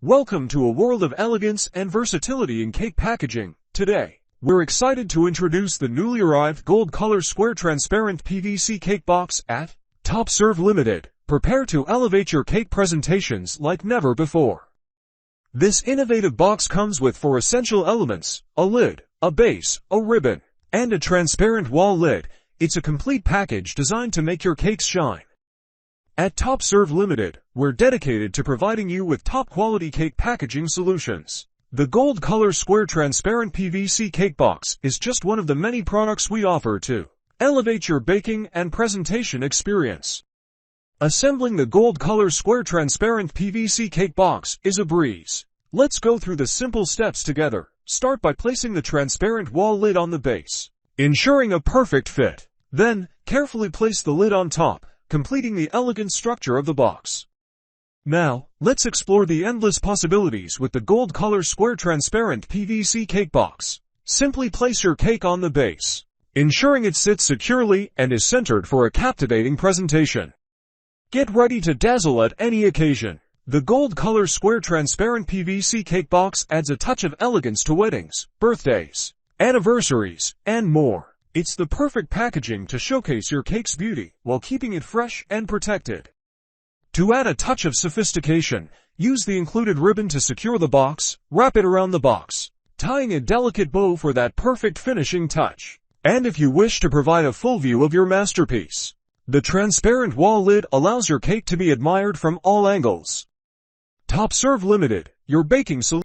Welcome to a world of elegance and versatility in cake packaging. Today, we're excited to introduce the newly arrived gold color square transparent PVC cake box at TopServe Limited. Prepare to elevate your cake presentations like never before. This innovative box comes with 4 essential elements: a lid, a base, a ribbon, and a transparent wall lid. It's a complete package designed to make your cakes shine. At TopServe Limited, we're dedicated to providing you with top-quality cake packaging solutions. The gold color square transparent PVC cake box is just one of the many products we offer to elevate your baking and presentation experience. Assembling the gold color square transparent PVC cake box is a breeze. Let's go through the simple steps together. Start by placing the transparent wall lid on the base, ensuring a perfect fit. Then, carefully place the lid on top, completing the elegant structure of the box. Now, let's explore the endless possibilities with the gold color square transparent PVC cake box. Simply place your cake on the base, ensuring it sits securely and is centered for a captivating presentation. Get ready to dazzle at any occasion. The gold color square transparent PVC cake box adds a touch of elegance to weddings, birthdays, anniversaries, and more. It's the perfect packaging to showcase your cake's beauty while keeping it fresh and protected. To add a touch of sophistication, use the included ribbon to secure the box. Wrap it around the box, tying a delicate bow for that perfect finishing touch. And if you wish to provide a full view of your masterpiece, the transparent wall lid allows your cake to be admired from all angles. TopServe Limited, your baking solution.